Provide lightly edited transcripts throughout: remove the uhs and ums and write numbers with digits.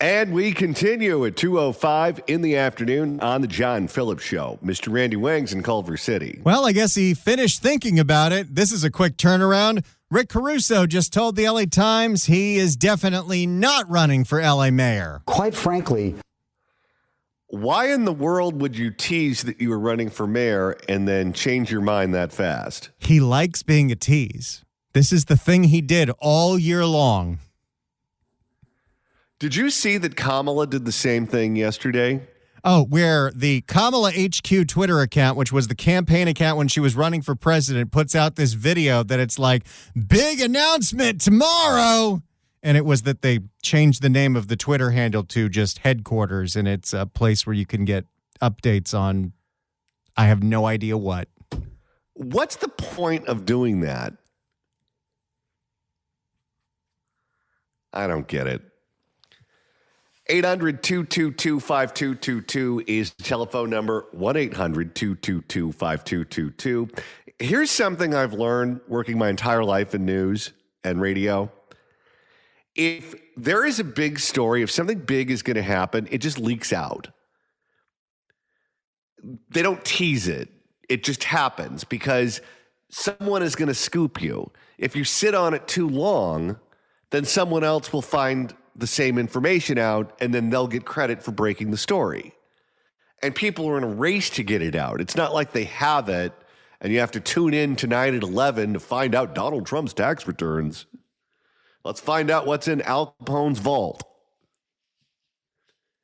And we continue at 2:05 in the afternoon on the John Phillips Show. Mr. Randy Wangs in Culver City. Well, I guess he finished thinking about it. This is a quick turnaround. Rick Caruso just told the LA Times he is definitely not running for LA mayor. Quite frankly. Why in the world would you tease that you were running for mayor and then change your mind that fast? He likes being a tease. This is the thing he did all year long. Did you see that Kamala did the same thing yesterday? Oh, where the Kamala HQ Twitter account, which was the campaign account when she was running for president, puts out this video that it's like, big announcement tomorrow. And it was that they changed the name of the Twitter handle to just headquarters, and it's a place where you can get updates on, I have no idea what. What's the point of doing that? I don't get it. 800-222-5222 is the telephone number, 1-800-222-5222. Here's something I've learned working my entire life in news and radio. If there is a big story, if something big is going to happen, it just leaks out. They don't tease it. It just happens because someone is going to scoop you. If you sit on it too long, then someone else will find the same information out, and then they'll get credit for breaking the story. And people are in a race to get it out. It's not like they have it, and you have to tune in tonight at 11 to find out Donald Trump's tax returns. Let's find out what's in Al Capone's vault.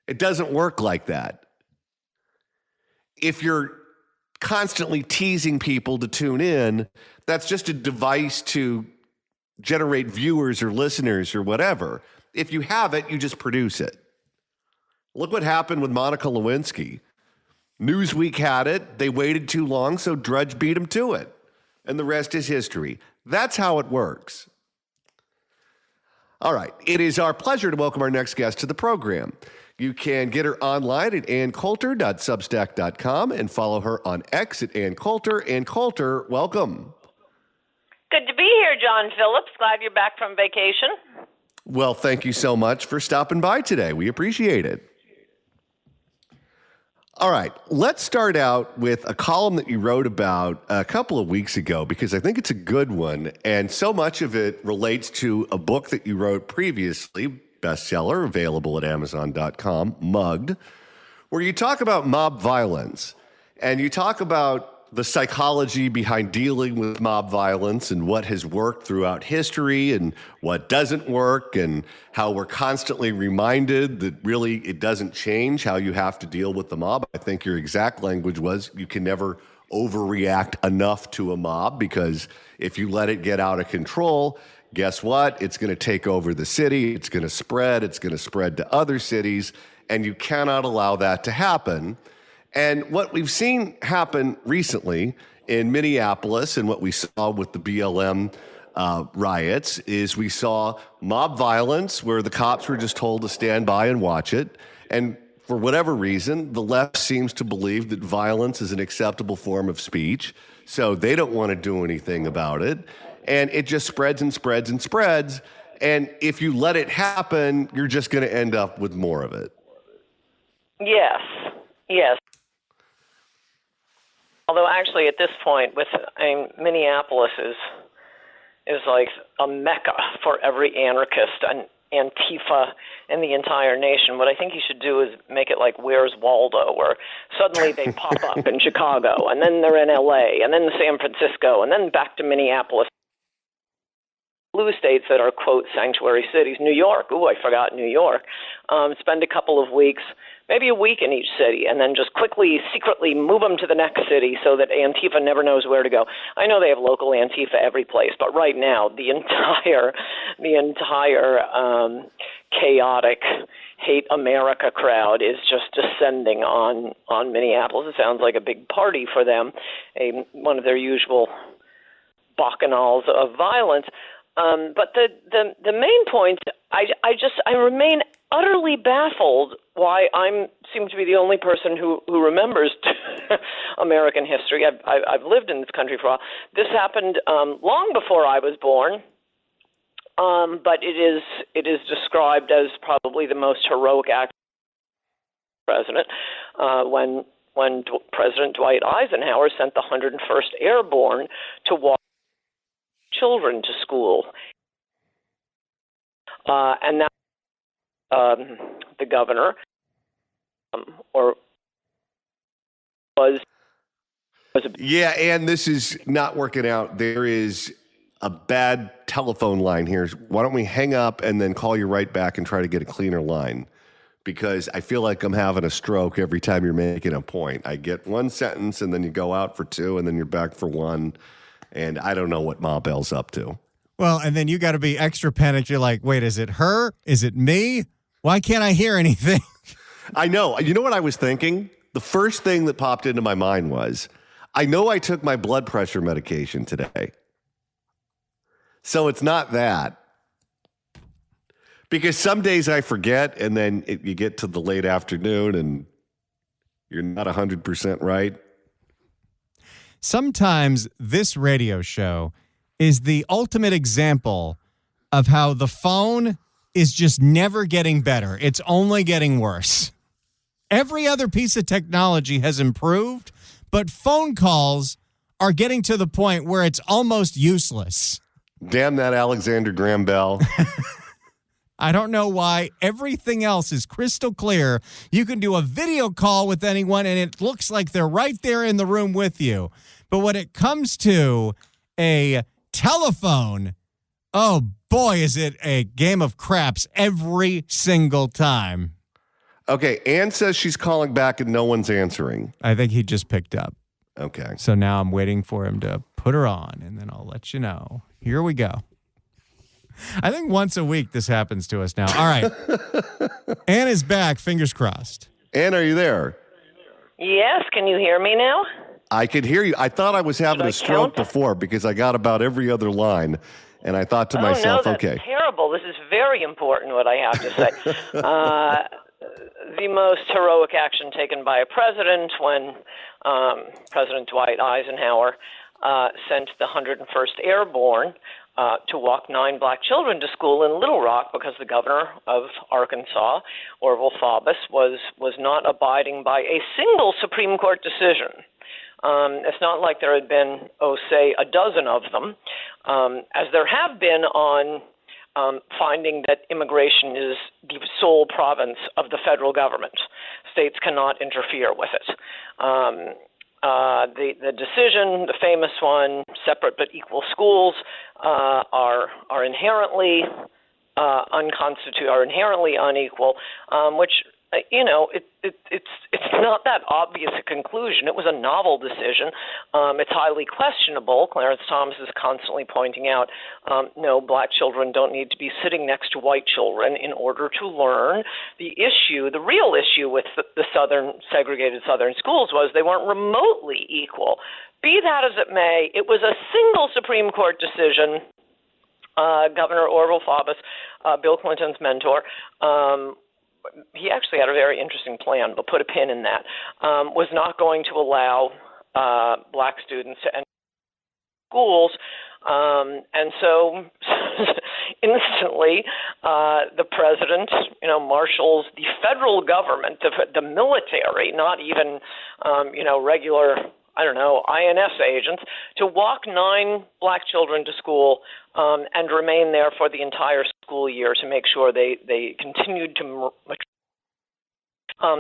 It doesn't work like that. If you're constantly teasing people to tune in, that's just a device to generate viewers or listeners or whatever. If you have it, you just produce it. Look what happened with Monica Lewinsky. Newsweek had it. They waited too long, so Drudge beat them to it. And the rest is history. That's how it works. All right. It is our pleasure to welcome our next guest to the program. You can get her online at AnnCoulter.substack.com and follow her on X at Ann Coulter. Ann Coulter, welcome. Good to be here, John Phillips. Glad you're back from vacation. Well, thank you so much for stopping by today. We appreciate it. All right, let's start out with a column that you wrote about a couple of weeks ago because I think it's a good one, and so much of it relates to a book that you wrote previously, bestseller, available at Amazon.com, Mugged, where you talk about mob violence, and you talk about the psychology behind dealing with mob violence and what has worked throughout history and what doesn't work and how we're constantly reminded that really it doesn't change how you have to deal with the mob. I think your exact language was you can never overreact enough to a mob because if you let it get out of control, guess what? It's going to take over the city. It's going to spread. It's going to spread to other cities, and you cannot allow that to happen. And what we've seen happen recently in Minneapolis and what we saw with the BLM riots is we saw mob violence where the cops were just told to stand by and watch it. And for whatever reason, the left seems to believe that violence is an acceptable form of speech. So they don't want to do anything about it. And it just spreads and spreads and spreads. And if you let it happen, you're just going to end up with more of it. Yes. Although actually at this point, Minneapolis is like a mecca for every anarchist and Antifa in the entire nation. What I think you should do is make it like Where's Waldo, where suddenly they pop up in Chicago, and then they're in LA, and then San Francisco, and then back to Minneapolis. Blue states that are, quote, sanctuary cities. New York, I forgot New York. Spend a couple of weeks, maybe a week in each city, and then just quickly, secretly move them to the next city so that Antifa never knows where to go. I know they have local Antifa every place, but right now the entire chaotic hate America crowd is just descending on Minneapolis. It sounds like a big party for them, one of their usual bacchanals of violence. But the main point, I remain utterly baffled why I seem to be the only person who remembers American history. I've lived in this country for a while. This happened long before I was born. but it is described as probably the most heroic act of the president when President Dwight Eisenhower sent the 101st Airborne to walk children to school, and that the governor or was Yeah, and this is not working out. There is a bad telephone line here. Why don't we hang up and then call you right back and try to get a cleaner line? Because I feel like I'm having a stroke every time you're making a point. I get one sentence and then you go out for two and then you're back for one. And I don't know what Ma Bell's up to. Well, and then you got to be extra panicked. You're like, wait, is it her? Is it me? Why can't I hear anything? I know. You know what I was thinking? The first thing that popped into my mind was, I know I took my blood pressure medication today. So it's not that. Because some days I forget, and then you get to the late afternoon and you're not 100% right. Sometimes this radio show is the ultimate example of how the phone is just never getting better. It's only getting worse. Every other piece of technology has improved, but phone calls are getting to the point where it's almost useless. Damn that Alexander Graham Bell. I don't know why. Everything else is crystal clear. You can do a video call with anyone, and it looks like they're right there in the room with you. But when it comes to a telephone, oh boy, is it a game of craps every single time. Okay, Ann says she's calling back and no one's answering. I think he just picked up. Okay. So now I'm waiting for him to put her on, and then I'll let you know. Here we go. I think once a week this happens to us now. All right. Ann is back. Fingers crossed. Ann, are you there? Yes, can you hear me now? I could hear you. I thought I was having a stroke before because I got about every other line. And I thought to myself, no, that's okay. terrible. This is very important, what I have to say. The most heroic action taken by a president when President Dwight Eisenhower sent the 101st Airborne to walk 9 black children to school in Little Rock because the governor of Arkansas, Orville Faubus, was not abiding by a single Supreme Court decision. It's not like there had been, say, a dozen of them, as there have been on finding that immigration is the sole province of the federal government. States cannot interfere with it. The decision, the famous one, separate but equal schools, are inherently unconstitutional, are inherently unequal, which it's not that obvious a conclusion. It was a novel decision. It's highly questionable. Clarence Thomas is constantly pointing out, no, black children don't need to be sitting next to white children in order to learn. The real issue with the segregated southern schools was they weren't remotely equal. Be that as it may, it was a single Supreme Court decision. Governor Orville Faubus, Bill Clinton's mentor, he actually had a very interesting plan, but put a pin in that, was not going to allow black students to enter schools. And so instantly, the president, marshals the federal government, the military, not even, regular, INS agents, to walk 9 black children to school and remain there for the entire school year to make sure they continued to mature.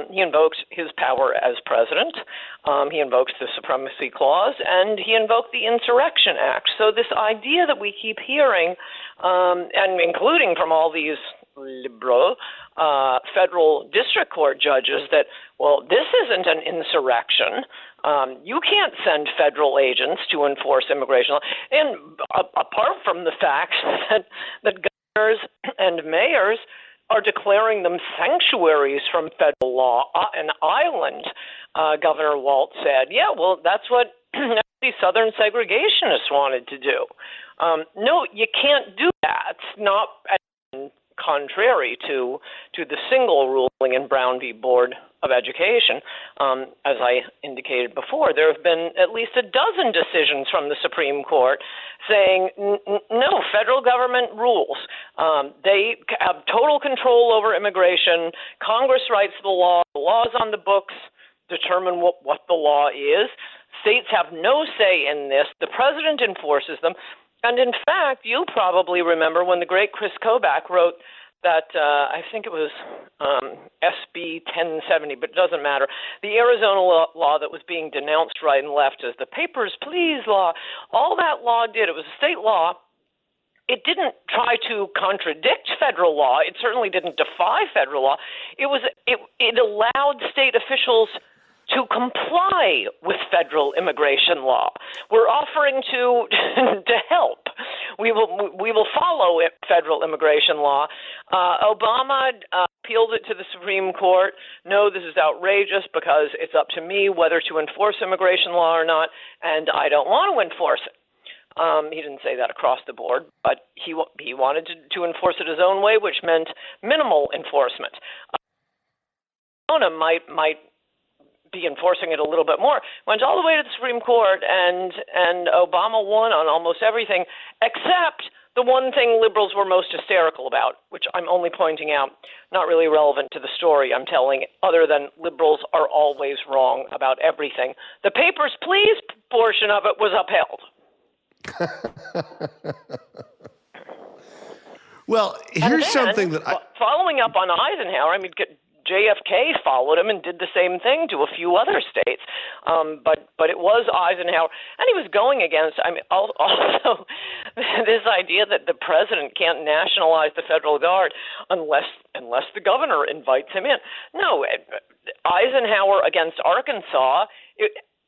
He invoked his power as president. He invoked the Supremacy Clause, and he invoked the Insurrection Act. So this idea that we keep hearing, and including from all these liberal federal district court judges, that, well, this isn't an insurrection. You can't send federal agents to enforce immigration law. And apart from the fact that governors and mayors are declaring them sanctuaries from federal law, an island, Governor Walz said, yeah, well, that's what these Southern segregationists wanted to do. No, you can't do that. It's not, contrary to the single ruling in Brown v. Board of Education. As I indicated before, there have been at least a dozen decisions from the Supreme Court saying, no, federal government rules. They have total control over immigration. Congress writes the laws on the books determine what the law is. States have no say in this. The president enforces them. And in fact, you'll probably remember when the great Chris Kobach wrote that, I think it was SB 1070, but it doesn't matter, the Arizona law that was being denounced right and left as the Papers, Please law. All that law did, it was a state law. It didn't try to contradict federal law. It certainly didn't defy federal law. It allowed state officials to comply with federal immigration law. We're offering to help. We will follow federal immigration law. Obama appealed it to the Supreme Court. No, this is outrageous because it's up to me whether to enforce immigration law or not, and I don't want to enforce it. He didn't say that across the board, but he wanted to enforce it his own way, which meant minimal enforcement. Might be enforcing it a little bit more. Went all the way to the Supreme Court, and Obama won on almost everything, except the one thing liberals were most hysterical about, which I'm only pointing out, not really relevant to the story I'm telling, other than liberals are always wrong about everything. The Papers, Please portion of it was upheld. Well, here's something that following up on Eisenhower, JFK followed him and did the same thing to a few other states, but it was Eisenhower, and he was going against. Also this idea that the president can't nationalize the federal guard unless the governor invites him in. No, Eisenhower against Arkansas.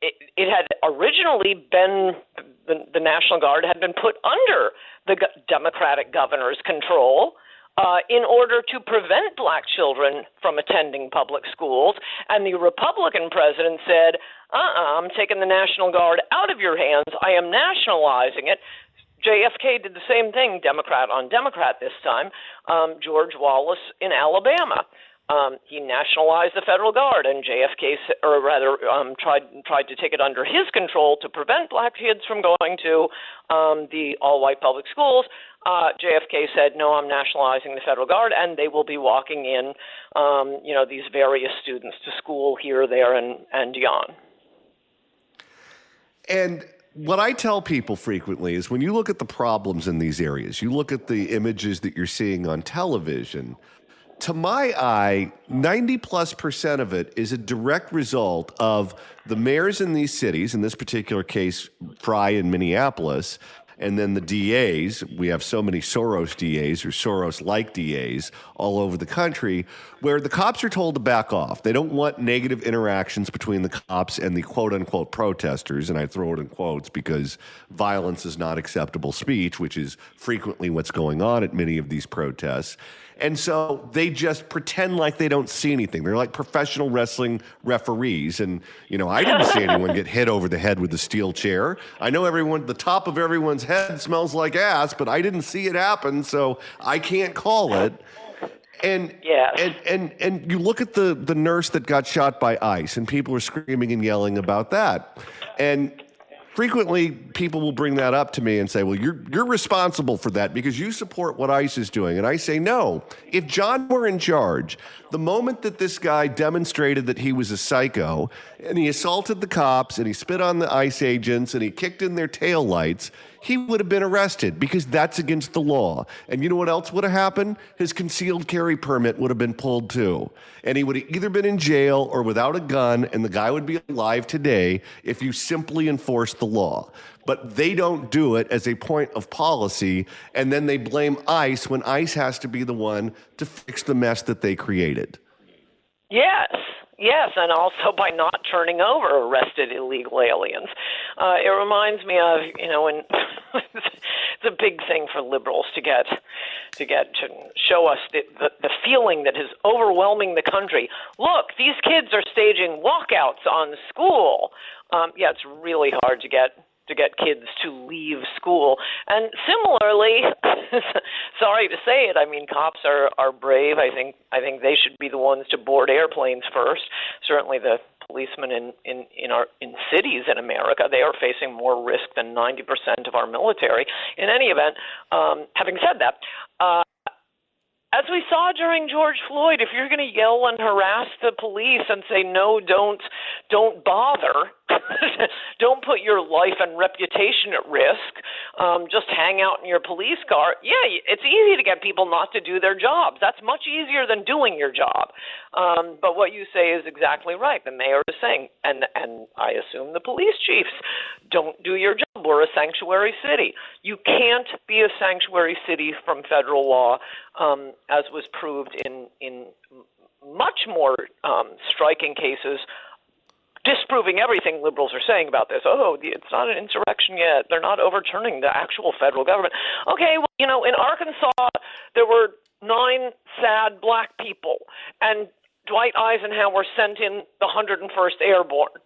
It had originally been the National Guard had been put under the Democratic governor's control in order to prevent black children from attending public schools. And the Republican president said, I'm taking the National Guard out of your hands. I am nationalizing it. JFK did the same thing, Democrat on Democrat this time. George Wallace in Alabama. He nationalized the federal guard, and JFK, or rather, tried to take it under his control to prevent black kids from going to the all-white public schools. JFK said, "No, I'm nationalizing the federal guard, and they will be walking in, these various students to school here, there, and beyond." And what I tell people frequently is when you look at the problems in these areas, you look at the images that you're seeing on television. To my eye, 90+% of it is a direct result of the mayors in these cities, in this particular case, Fry in Minneapolis, and then the DAs. We have so many Soros DAs or Soros-like DAs all over the country where the cops are told to back off. They don't want negative interactions between the cops and the quote-unquote protesters, and I throw it in quotes because violence is not acceptable speech, which is frequently what's going on at many of these protests. And so they just pretend like they don't see anything. They're like professional wrestling referees. And, I didn't see anyone get hit over the head with a steel chair. I know the top of everyone's head smells like ass, but I didn't see it happen, so I can't call it. And and you look at the nurse that got shot by ICE, and people are screaming and yelling about that. And frequently, people will bring that up to me and say, well, you're responsible for that because you support what ICE is doing. And I say, no. If John were in charge, the moment that this guy demonstrated that he was a psycho and he assaulted the cops and he spit on the ICE agents and he kicked in their taillights, he would have been arrested because that's against the law. And you know what else would have happened? His concealed carry permit would have been pulled too. And he would have either been in jail or without a gun, and the guy would be alive today if you simply enforced the law. But they don't do it as a point of policy, and then they blame ICE when ICE has to be the one to fix the mess that they created. Yes, and also by not turning over arrested illegal aliens. It reminds me of, when it's a big thing for liberals to show us the feeling that is overwhelming the country. Look, these kids are staging walkouts on school. It's really hard to get to get kids to leave school. And similarly, sorry to say it, I mean, cops are brave. I think they should be the ones to board airplanes first. Certainly the policemen in cities in America, they are facing more risk than 90% of our military. In any event, having said that, as we saw during George Floyd, if you're going to yell and harass the police and say, no, don't bother, don't put your life and reputation at risk, just hang out in your police car, yeah, it's easy to get people not to do their jobs. That's much easier than doing your job. But what you say is exactly right. The mayor is saying, and I assume the police chiefs, don't do your job. We're a sanctuary city. You can't be a sanctuary city from federal law, as was proved in much more striking cases, disproving everything liberals are saying about this. Oh, it's not an insurrection yet. They're not overturning the actual federal government. Okay, well, in Arkansas, there were 9 sad black people, and Dwight Eisenhower sent in the 101st Airborne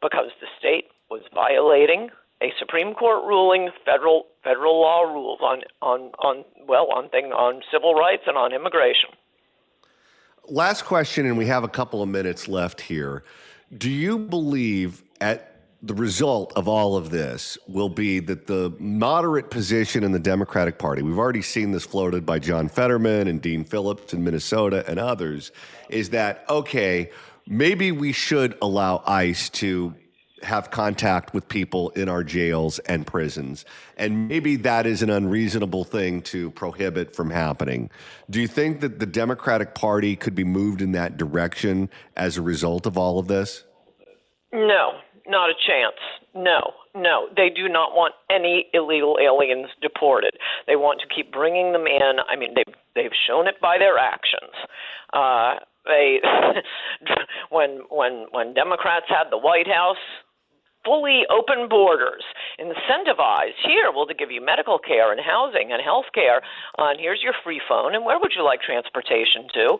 because the state was violating a Supreme Court ruling, federal law rules on civil rights and on immigration. Last question, and we have a couple of minutes left here. Do you believe at the result of all of this will be that the moderate position in the Democratic Party, we've already seen this floated by John Fetterman and Dean Phillips in Minnesota and others, is that, okay, maybe we should allow ICE to have contact with people in our jails and prisons, and maybe that is an unreasonable thing to prohibit from happening. Do you think that the Democratic Party could be moved in that direction as a result of all of this? No, not a chance. No. They do not want any illegal aliens deported. They want to keep bringing them in. I mean, they've shown it by their actions. When Democrats had the White House, fully open borders, incentivized here, well, to give you medical care and housing and health care, and here's your free phone, and where would you like transportation to?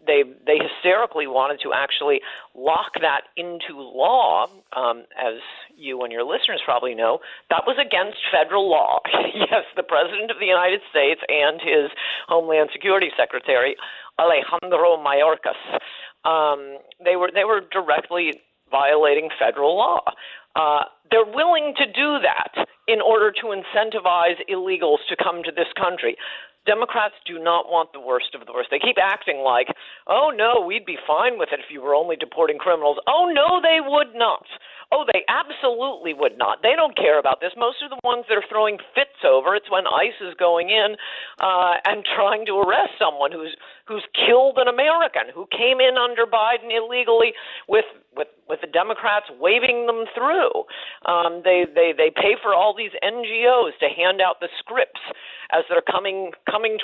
They hysterically wanted to actually lock that into law, as you and your listeners probably know. That was against federal law. Yes, the President of the United States and his Homeland Security Secretary, Alejandro Mayorkas, they were directly violating federal law. They're willing to do that in order to incentivize illegals to come to this country. Democrats do not want the worst of the worst. They keep acting like, oh, no, we'd be fine with it if you were only deporting criminals. Oh, no, they would not. Oh, they absolutely would not. They don't care about this. Most of the ones that are throwing fits over, it's when ICE is going in and trying to arrest someone who's killed an American, who came in under Biden illegally with the Democrats waving them through. They pay for all these NGOs to hand out the scripts as they're coming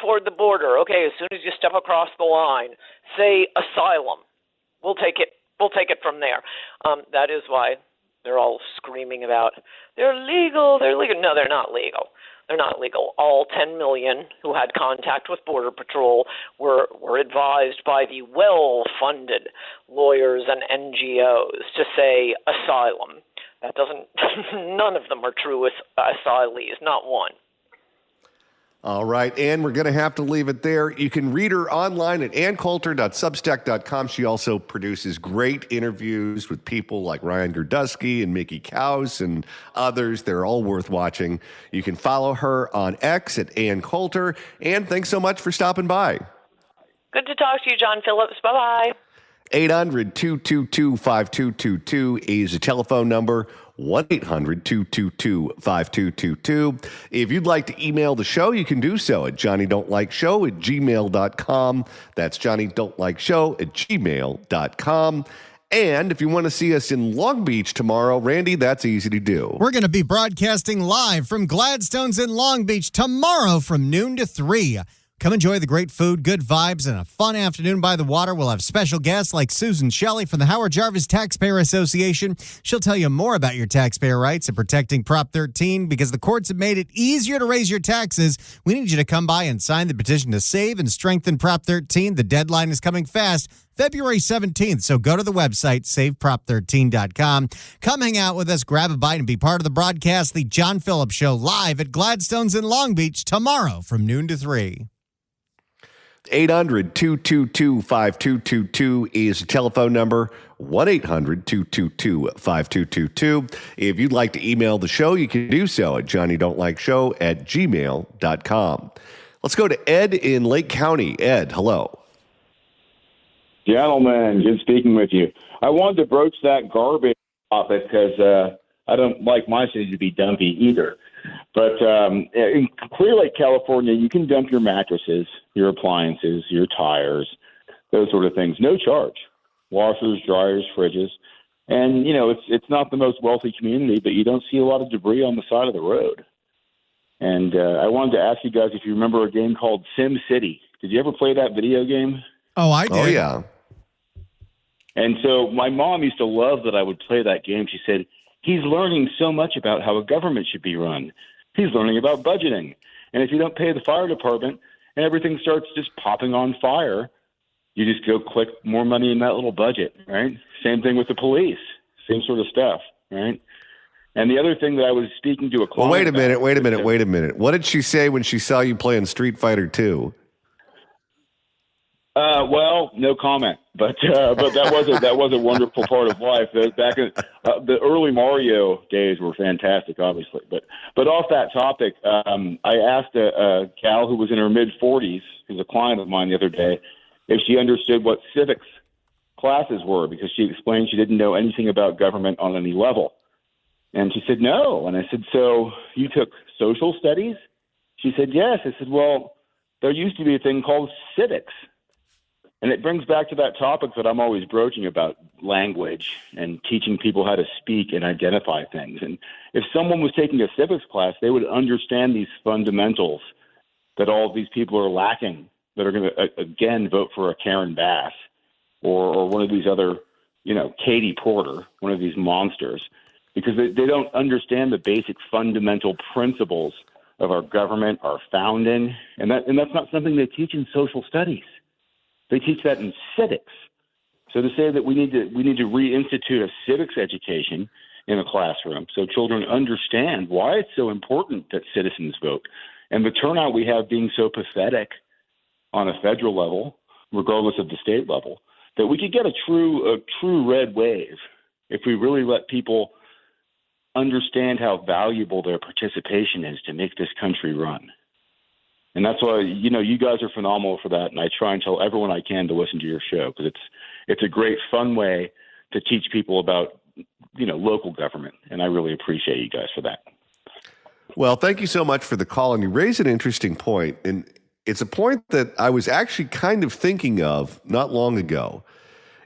toward the border. Okay, as soon as you step across the line, say asylum. We'll take it from there. That is why they're all screaming about they're legal. No, they're not legal. They're not legal. All 10 million who had contact with Border Patrol were advised by the well-funded lawyers and NGOs to say asylum. That doesn't. None of them are true asylees. Not one. All right, Ann, we're going to have to leave it there. You can read her online at anncoulter.substack.com. She also produces great interviews with people like Ryan Gerdusky and Mickey Kaus and others. They're all worth watching. You can follow her on X at Ann Coulter. Ann, thanks so much for stopping by. Good to talk to you, John Phillips. Bye-bye. 800-222-5222 is the telephone number. 1-800-222-5222. If you'd like to email the show, you can do so at johnnydon'tlikeshow@gmail.com. That's johnnydon'tlikeshow@gmail.com. And if you want to see us in Long Beach tomorrow, Randy, that's easy to do. We're going to be broadcasting live from Gladstone's in Long Beach tomorrow from noon to 3. Come enjoy the great food, good vibes, and a fun afternoon by the water. We'll have special guests like Susan Shelley from the Howard Jarvis Taxpayer Association. She'll tell you more about your taxpayer rights and protecting Prop 13 because the courts have made it easier to raise your taxes. We need you to come by and sign the petition to save and strengthen Prop 13. The deadline is coming fast, February 17th. So go to the website, saveprop13.com. Come hang out with us, grab a bite, and be part of the broadcast. The John Phillips Show live at Gladstone's in Long Beach tomorrow from noon to 3. 800-222-5222 is the telephone number. 1-800-222-5222. If you'd like to email the show, you can do so at johnnydon'tlikeshow@gmail.com. Let's go to Ed in Lake County. Ed, hello. Gentlemen, good speaking with you. I wanted to broach that garbage topic because I don't like my city to be dumpy either. But in Clear Lake, California, you can dump your mattresses, your appliances, your tires, those sort of things, no charge. Washers, dryers, fridges. And, you know, it's not the most wealthy community, but you don't see a lot of debris on the side of the road. And I wanted to ask you guys if you remember a game called Sim City. Did you ever play that video game? Oh, I did. Oh, yeah. And so my mom used to love that I would play that game. She said, he's learning so much about how a government should be run. He's learning about budgeting. And if you don't pay the fire department and everything starts just popping on fire, you just go click more money in that little budget, right? Same thing with the police, same sort of stuff, right? And the other thing that I was speaking to a client. Well, wait a minute. What did she say when she saw you playing Street Fighter 2? Well, no comment, but that was a wonderful part of life. Back in the early Mario days were fantastic, obviously. But off that topic, I asked a gal who was in her mid-40s, who's a client of mine the other day, if she understood what civics classes were, because she explained she didn't know anything about government on any level. And she said, no. And I said, so you took social studies? She said, yes. I said, well, there used to be a thing called civics. And it brings back to that topic that I'm always broaching about language and teaching people how to speak and identify things. And if someone was taking a civics class, they would understand these fundamentals that all of these people are lacking, that are going to, again, vote for a Karen Bass or one of these other, you know, Katie Porter, one of these monsters, because they don't understand the basic fundamental principles of our government, our founding. And that's not something they teach in social studies. They teach that in civics. So to say that we need to reinstitute a civics education in a classroom so children understand why it's so important that citizens vote, and the turnout we have being so pathetic on a federal level, regardless of the state level, that we could get a true red wave if we really let people understand how valuable their participation is to make this country run. And that's why, you know, you guys are phenomenal for that. And I try and tell everyone I can to listen to your show because it's a great, fun way to teach people about, you know, local government. And I really appreciate you guys for that. Well, thank you so much for the call. And you raise an interesting point. And it's a point that I was actually kind of thinking of not long ago.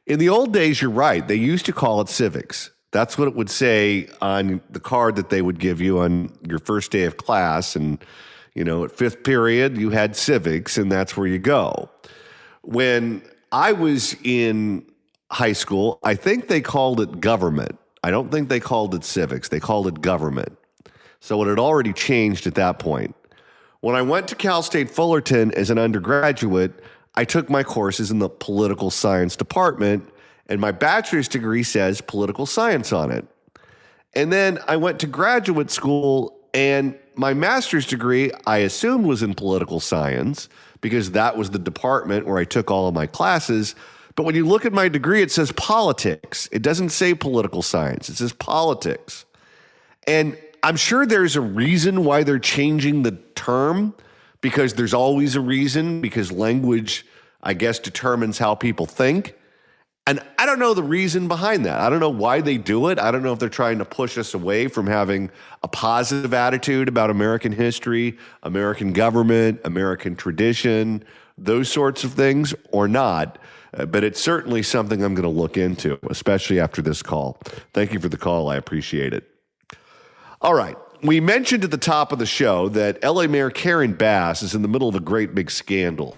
In the old days, you're right. They used to call it civics. That's what it would say on the card that they would give you on your first day of class. And you know, at fifth period, you had civics, and that's where you go. When I was in high school, I think they called it government. I don't think they called it civics. They called it government. So it had already changed at that point. When I went to Cal State Fullerton as an undergraduate, I took my courses in the political science department, and my bachelor's degree says political science on it. And then I went to graduate school, and my master's degree, I assumed, was in political science because that was the department where I took all of my classes. But when you look at my degree, it says politics. It doesn't say political science. It says politics. And I'm sure there's a reason why they're changing the term, because there's always a reason, because language, I guess, determines how people think. And I don't know the reason behind that. I don't know why they do it. I don't know if they're trying to push us away from having a positive attitude about American history, American government, American tradition, those sorts of things, or not. But it's certainly something I'm going to look into, especially after this call. Thank you for the call. I appreciate it. All right. we mentioned at the top of the show that LA Mayor Karen Bass is in the middle of a great big scandal.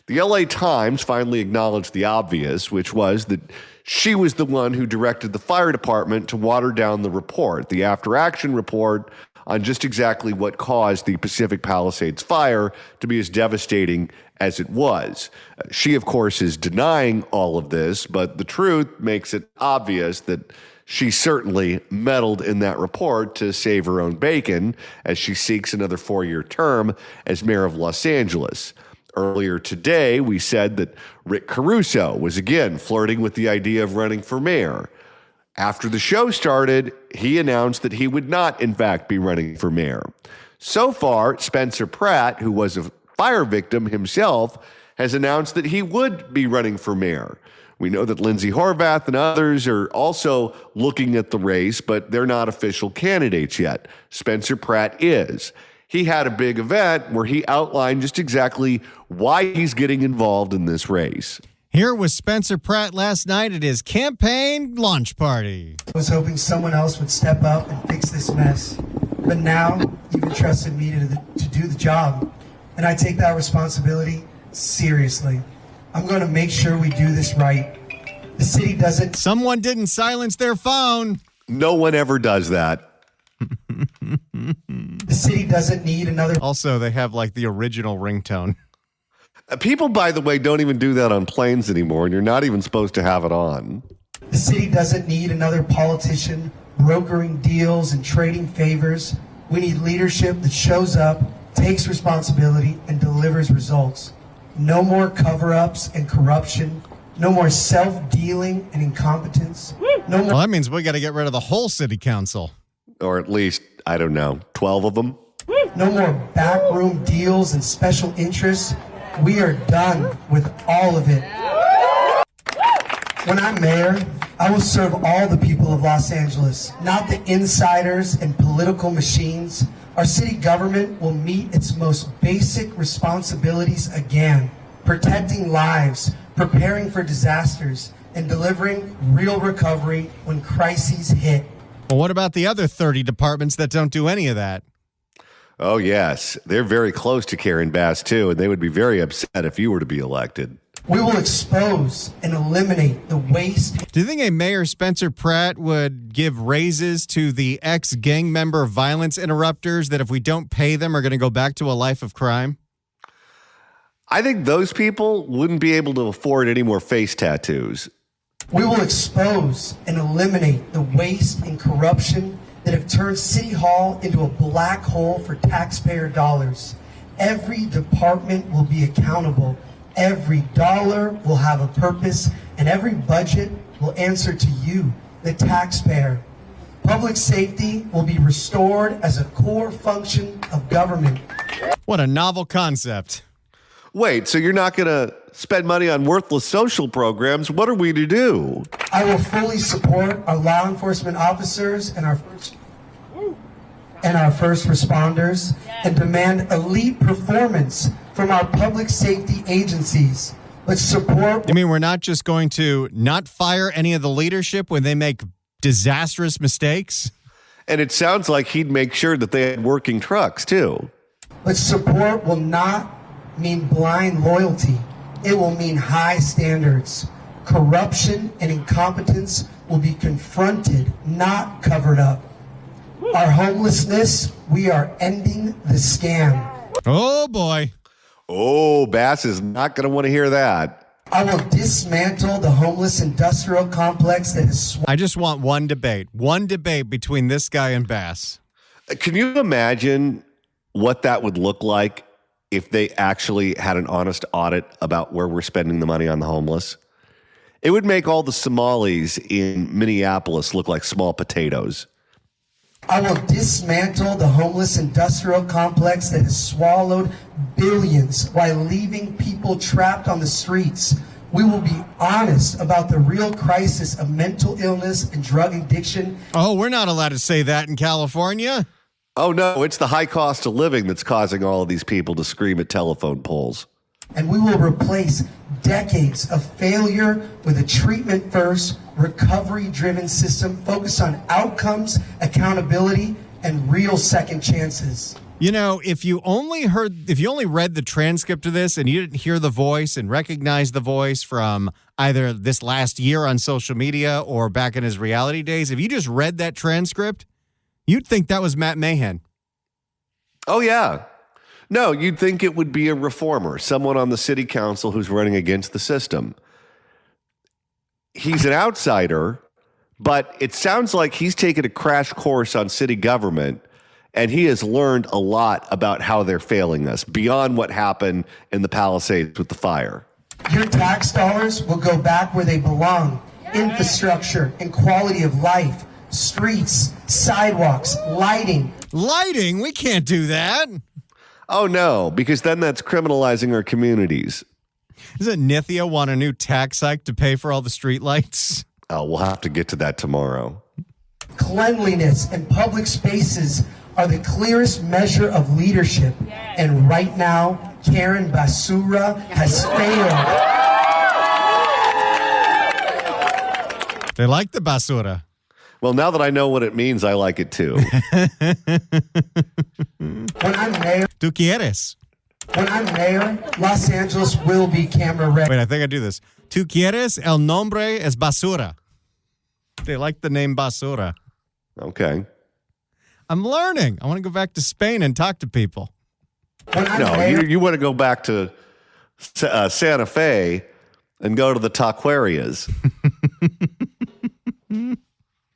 The LA Times finally acknowledged the obvious, which was that she was the one who directed the fire department to water down the report, the after-action report on just exactly what caused the Pacific Palisades fire to be as devastating as it was. She, of course, is denying all of this, but the truth makes it obvious that she certainly meddled in that report to save her own bacon as she seeks another 4-year term as mayor of Los Angeles. Earlier today, we said that Rick Caruso was again flirting with the idea of running for mayor. After the show started, he announced that he would not, in fact, be running for mayor. So far, Spencer Pratt, who was a fire victim himself, has announced that he would be running for mayor. We know that Lindsay Horvath and others are also looking at the race, but they're not official candidates yet. Spencer Pratt is. He had a big event where he outlined just exactly why he's getting involved in this race. Here was Spencer Pratt last night at his campaign launch party. I was hoping someone else would step up and fix this mess. But now you've entrusted me to do the job. And I take that responsibility seriously. I'm going to make sure we do this right. The city doesn't... Someone didn't silence their phone. No one ever does that. The city doesn't need another... Also, they have like the original ringtone. People, by the way, don't even do that on planes anymore, and you're not even supposed to have it on. The city doesn't need another politician brokering deals and trading favors. We need leadership that shows up, takes responsibility, and delivers results. No more cover-ups and corruption. No more self-dealing and incompetence. No more... Well, that means we got to get rid of the whole city council. Or at least, I don't know, 12 of them? No more backroom deals and special interests. We are done with all of it. When I'm mayor, I will serve all the people of Los Angeles, not the insiders and political machines. Our city government will meet its most basic responsibilities again, protecting lives, preparing for disasters, and delivering real recovery when crises hit. Well, what about the other 30 departments that don't do any of that? Oh, yes. They're very close to Karen Bass, too, and they would be very upset if you were to be elected. We will expose and eliminate the waste. Do you think a Mayor Spencer Pratt would give raises to the ex-gang member violence interrupters that if we don't pay them are going to go back to a life of crime? I think those people wouldn't be able to afford any more face tattoos. We will expose and eliminate the waste and corruption that have turned City Hall into a black hole for taxpayer dollars. Every department will be accountable. Every dollar will have a purpose, and every budget will answer to you, the taxpayer. Public safety will be restored as a core function of government. What a novel concept. Wait, so you're not going to spend money on worthless social programs? What are we to do? I will fully support our law enforcement officers and our first responders and demand elite performance from our public safety agencies. Let's support... You mean we're not just going to not fire any of the leadership when they make disastrous mistakes? And it sounds like he'd make sure that they had working trucks, too. Let's support will not mean blind loyalty. It will mean high standards. Corruption and incompetence will be confronted, not covered up. Our homelessness, we are ending the scam. Oh, boy. Oh, Bass is not going to want to hear that. I will dismantle the homeless industrial complex that is... I just want one debate between this guy and Bass. Can you imagine what that would look like if they actually had an honest audit about where we're spending the money on the homeless? It would make all the Somalis in Minneapolis look like small potatoes. I will dismantle the homeless industrial complex that has swallowed billions while leaving people trapped on the streets. We will be honest about the real crisis of mental illness and drug addiction. Oh, we're not allowed to say that in California. Oh, no, it's the high cost of living that's causing all of these people to scream at telephone poles. And we will replace decades of failure with a treatment-first, recovery-driven system focused on outcomes, accountability, and real second chances. You know, if you only read the transcript of this and you didn't hear the voice and recognize the voice from either this last year on social media or back in his reality days, if you just read that transcript, you'd think that was Matt Mahan. Oh, yeah. No, you'd think it would be a reformer, someone on the city council who's running against the system. He's an outsider, but it sounds like he's taken a crash course on city government, and he has learned a lot about how they're failing us beyond what happened in the Palisades with the fire. Your tax dollars will go back where they belong. Infrastructure and quality of life, streets, sidewalks, lighting. Lighting? We can't do that. Oh, no, because then that's criminalizing our communities. Doesn't Nithya want a new tax hike to pay for all the streetlights? Oh, we'll have to get to that tomorrow. Cleanliness and public spaces are the clearest measure of leadership. And right now, Karen Basura has failed. They like the basura. Well, now that I know what it means, I like it too. When I'm mayor, ¿Tú quieres? when I'm mayor, Los Angeles will be camera ready. Wait, I think I do this. ¿Tú quieres? El nombre es basura. They like the name basura. Okay. I'm learning. I want to go back to Spain and talk to people. When I'm No, mayor, you want to go back to Santa Fe and go to the taquerias.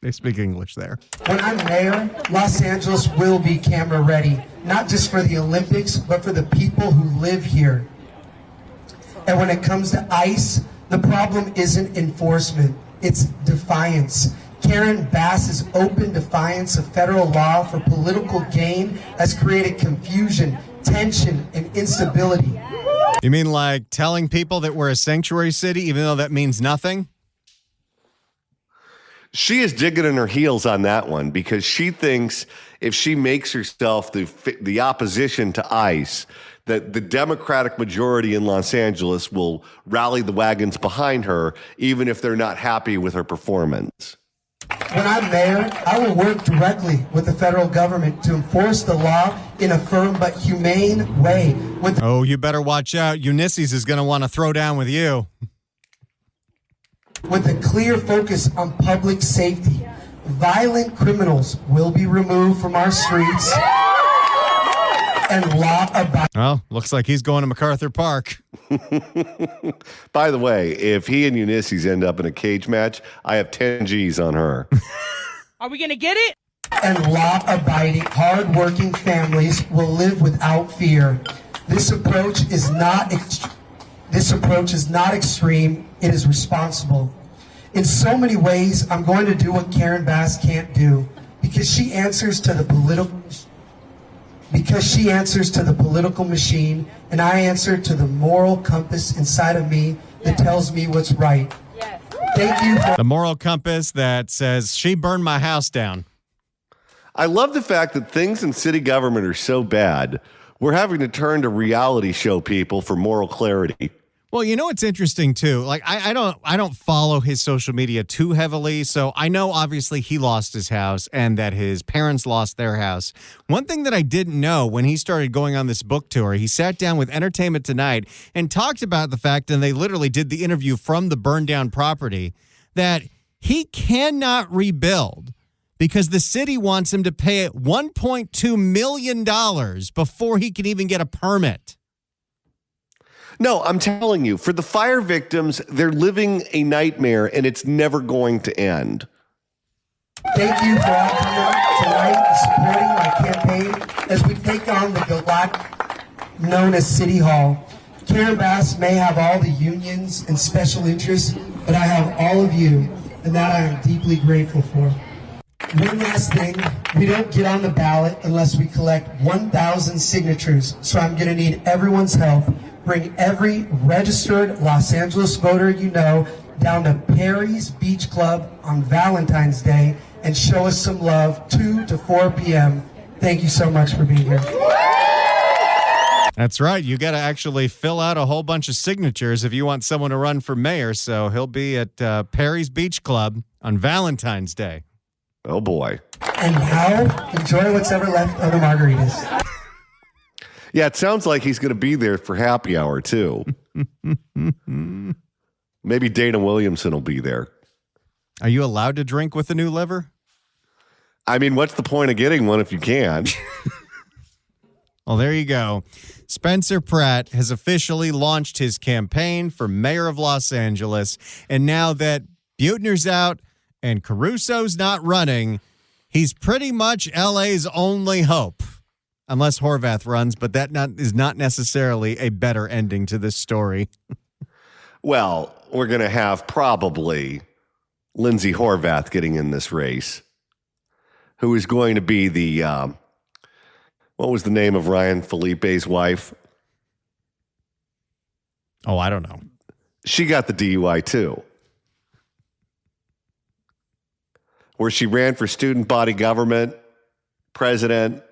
They speak English there. when I'm mayor, Los Angeles will be camera ready, not just for the Olympics, but for the people who live here. And when it comes to ICE, the problem isn't enforcement, it's defiance. Karen Bass's open defiance of federal law for political gain has created confusion, tension, and instability. You mean like telling people that we're a sanctuary city, even though that means nothing? She is digging in her heels on that one because she thinks if she makes herself the opposition to ICE, that the Democratic majority in Los Angeles will rally the wagons behind her, even if they're not happy with her performance. When I'm mayor, I will work directly with the federal government to enforce the law in a firm but humane way. Oh, you better watch out. Ulysses is going to want to throw down with you. With a clear focus on public safety. Violent criminals will be removed from our streets and law-abiding. Well, looks like he's going to MacArthur Park. By the way, if he and Ulysses end up in a cage match, I have 10 G's on her. Are we going to get it? And law-abiding, hard-working families will live without fear. This approach is not extreme. It is responsible. In so many ways, I'm going to do what Karen Bass can't do because she answers to the political machine, and I answer to the moral compass inside of me that tells me what's right. Yes. Thank you. The moral compass that says she burned my house down. I love the fact that things in city government are so bad, we're having to turn to reality show people for moral clarity. Well, you know what's interesting too? Like I don't follow his social media too heavily, so I know obviously he lost his house and that his parents lost their house. One thing that I didn't know when he started going on this book tour, he sat down with Entertainment Tonight and talked about the fact, and they literally did the interview from the burned down property, that he cannot rebuild because the city wants him to pay $1.2 million before he can even get a permit. No, I'm telling you, for the fire victims, they're living a nightmare and it's never going to end. Thank you for all coming out tonight and supporting my campaign as we take on the galactic known as City Hall. Karen Bass may have all the unions and special interests, but I have all of you, and that I am deeply grateful for. One last thing, we don't get on the ballot unless we collect 1,000 signatures, so I'm going to need everyone's help. Bring every registered Los Angeles voter you know down to Perry's Beach Club on Valentine's Day and show us some love 2 to 4 p.m. Thank you so much for being here. That's right. You got to actually fill out a whole bunch of signatures if you want someone to run for mayor. So he'll be at Perry's Beach Club on Valentine's Day. Oh, boy. And now, enjoy what's ever left of the margaritas. Yeah, it sounds like he's going to be there for happy hour, too. Maybe Dana Williamson will be there. Are you allowed to drink with a new liver? I mean, what's the point of getting one if you can? Well, there you go. Spencer Pratt has officially launched his campaign for mayor of Los Angeles. And now that Buettner's out and Caruso's not running, he's pretty much LA's only hope. Unless Horvath runs, but that is not necessarily a better ending to this story. Well, we're going to have probably Lindsay Horvath getting in this race, who is going to be the, what was the name of Ryan Felipe's wife? Oh, I don't know. She got the DUI too. Where she ran for student body government, president.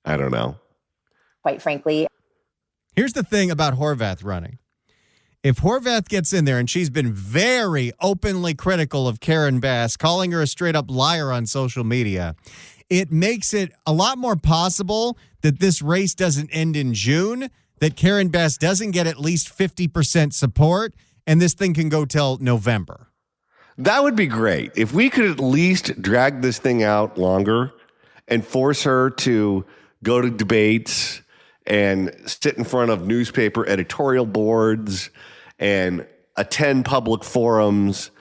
I don't know. Quite frankly. Here's the thing about Horvath running. If Horvath gets in there, and she's been very openly critical of Karen Bass, calling her a straight up liar on social media, it makes it a lot more possible that this race doesn't end in June, that Karen Bass doesn't get at least 50% support, and this thing can go till November. That would be great. If we could at least drag this thing out longer and force her to go to debates and sit in front of newspaper editorial boards and attend public forums,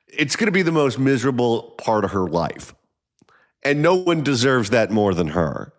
it's going to be the most miserable part of her life. And no one deserves that more than her.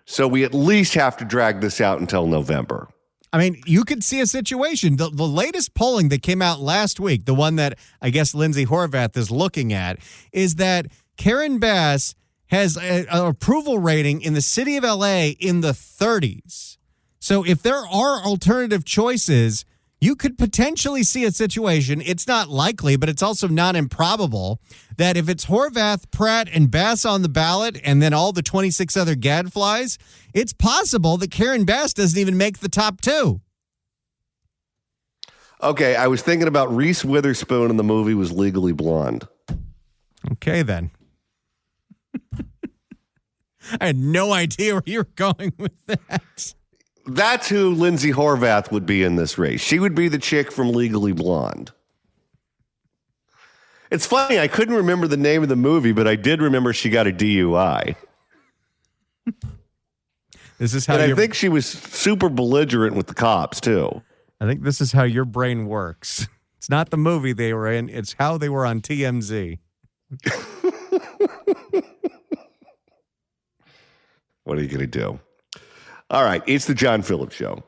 So we at least have to drag this out until November. I mean, you could see a situation. The latest polling that came out last week, the one that I guess Lindsay Horvath is looking at, is that Karen Bass has an approval rating in the city of LA in the 30s. So if there are alternative choices, you could potentially see a situation. It's not likely, but it's also not improbable that if it's Horvath, Pratt, and Bass on the ballot and then all the 26 other gadflies, it's possible that Karen Bass doesn't even make the top two. Okay, I was thinking about Reese Witherspoon in the movie was Legally Blonde. Okay, then. I had no idea where you were going with that. That's who Lindsay Horvath would be in this race. She would be the chick from Legally Blonde. It's funny, I couldn't remember the name of the movie, but I did remember she got a DUI. This is how I think she was super belligerent with the cops, too. I think this is how your brain works. It's not the movie they were in, it's how they were on TMZ. What are you going to do? All right, it's the John Phillips Show.